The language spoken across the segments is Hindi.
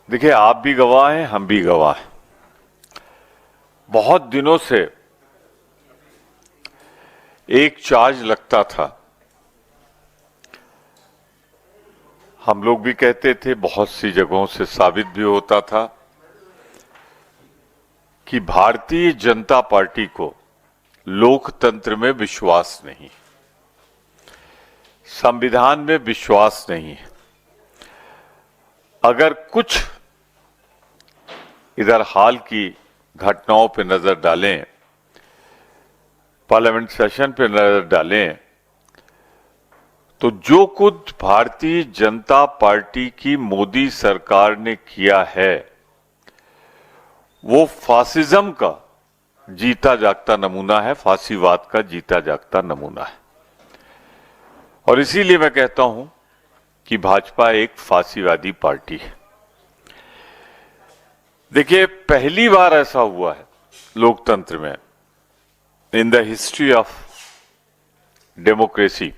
देखिए, आप भी गवाह हैं, हम भी गवाह हैं। बहुत दिनों से एक चार्ज लगता था, हम लोग भी कहते थे, बहुत सी जगहों से साबित भी होता था कि भारतीय जनता पार्टी को लोकतंत्र में विश्वास नहीं, संविधान में विश्वास नहीं है। अगर कुछ इधर हाल की घटनाओं पर नजर डालें, पार्लियामेंट सेशन पर नजर डालें, तो जो कुछ भारतीय जनता पार्टी की मोदी सरकार ने किया है वो फासिज्म का जीता जागता नमूना है, फांसीवाद का जीता जागता नमूना है। और इसीलिए मैं कहता हूं कि भाजपा एक फांसीवादी पार्टी है। देखिए, पहली बार ऐसा हुआ है लोकतंत्र में, in the history of democracy,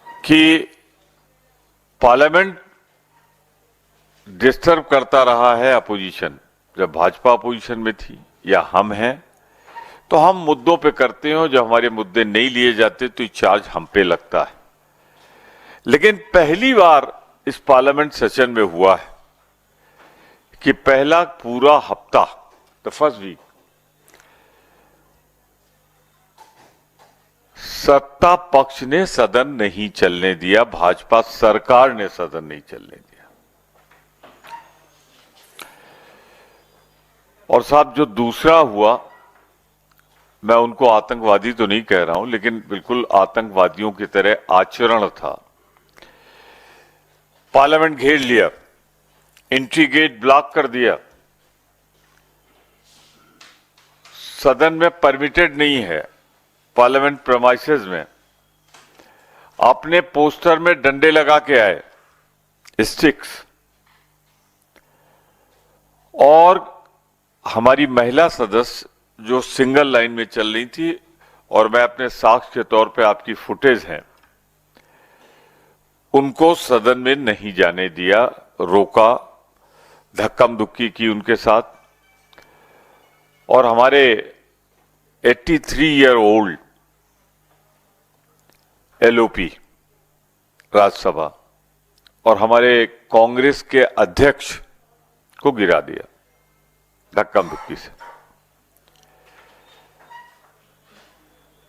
कि पार्लियामेंट डिस्टर्ब करता रहा है अपोजिशन। जब भाजपा अपोजिशन में थी या हम हैं तो हम मुद्दों पे करते हैं, जब हमारे मुद्दे नहीं लिए जाते तो चार्ज हम पे लगता है। लेकिन पहली बार इस पार्लियामेंट सेशन में हुआ है कि पहला पूरा हफ्ता, द फर्स्ट वीक, सत्ता पक्ष ने सदन नहीं चलने दिया, भाजपा सरकार ने सदन नहीं चलने दिया। और साहब, जो दूसरा हुआ, मैं उनको आतंकवादी तो नहीं कह रहा हूं, लेकिन बिल्कुल आतंकवादियों की तरह आचरण था। पार्लियामेंट घेर लिया, एंट्री गेट ब्लॉक कर दिया, सदन में परमिटेड नहीं है, पार्लियामेंट प्रेमाइसेस में अपने पोस्टर में डंडे लगा के आए, स्टिक्स, और हमारी महिला सदस्य जो सिंगल लाइन में चल रही थी, और मैं अपने साक्ष्य के तौर पे आपकी फुटेज हैं, उनको सदन में नहीं जाने दिया, रोका, धक्कम धुक्की की उनके साथ। और हमारे 83 ईयर ओल्ड एलओपी राज्यसभा और हमारे कांग्रेस के अध्यक्ष को गिरा दिया धक्कम धुक्की से।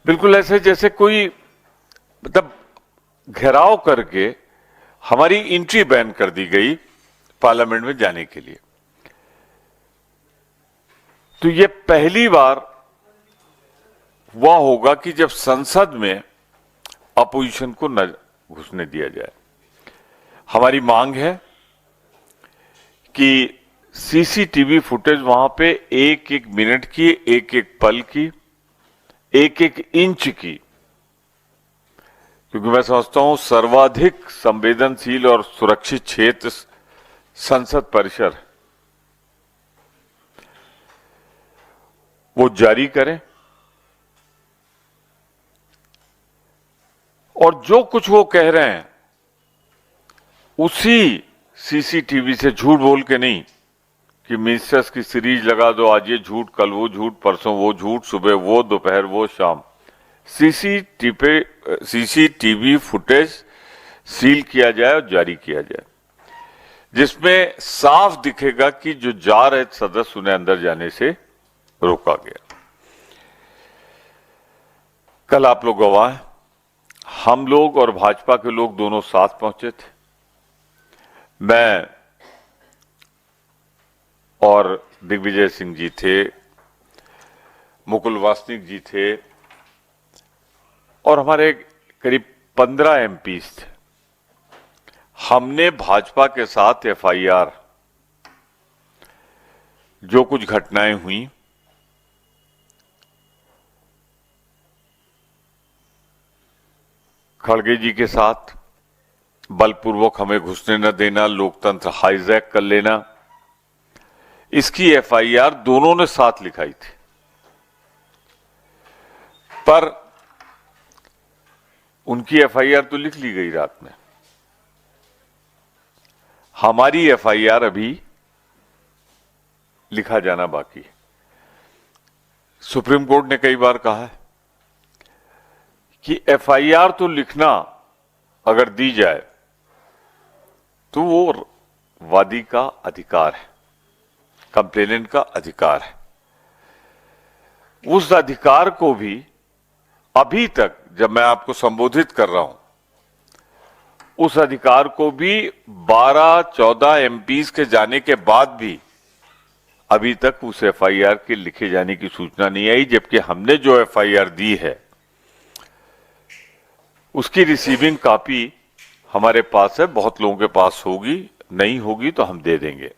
बिल्कुल ऐसे जैसे कोई मतलब घेराव करके हमारी एंट्री बैन कर दी गई पार्लियामेंट में जाने के लिए। तो ये पहली बार हुआ होगा कि जब संसद में अपोजिशन को न घुसने दिया जाए। हमारी मांग है कि सीसीटीवी फुटेज वहां पे एक एक मिनट की, एक एक पल की, एक एक इंच की, क्योंकि मैं समझता हूं सर्वाधिक संवेदनशील और सुरक्षित क्षेत्र संसद परिसर, वो जारी करें। और जो कुछ वो कह रहे हैं उसी सीसीटीवी से, झूठ बोल के नहीं कि मिनिस्टर्स की सीरीज लगा दो, आज ये झूठ, कल वो झूठ, परसों वो झूठ, सुबह वो, दोपहर वो, शाम, सीसीटीवी फुटेज सील किया जाए और जारी किया जाए, जिसमें साफ दिखेगा कि जो जा रहे सदस्य उन्हें अंदर जाने से रोका गया। कल आप लोग गवाह हैं, हम लोग और भाजपा के लोग दोनों साथ पहुंचे थे। मैं और दिग्विजय सिंह जी थे, मुकुल वासनिक जी थे, और हमारे करीब 15 एमपीज थे। हमने भाजपा के साथ एफआईआर, जो कुछ घटनाएं हुई, खड़गे जी के साथ बलपूर्वक हमें घुसने न देना, लोकतंत्र हाईजैक कर लेना, इसकी एफआईआर दोनों ने साथ लिखाई थी। पर उनकी एफआईआर तो लिख ली गई रात में, हमारी एफआईआर अभी लिखा जाना बाकी है। सुप्रीम कोर्ट ने कई बार कहा है कि एफआईआर तो लिखना अगर दी जाए तो वो वादी का अधिकार है, कंप्लेनेंट का अधिकार है। उस अधिकार को भी अभी तक जब मैं आपको संबोधित कर रहा हूं, उस अधिकार को भी 12-14 एमपीज के जाने के बाद भी अभी तक उस एफआईआर के लिखे जाने की सूचना नहीं आई, जबकि हमने जो एफआईआर दी है उसकी रिसीविंग कॉपी हमारे पास है, बहुत लोगों के पास होगी, नहीं होगी तो हम दे देंगे।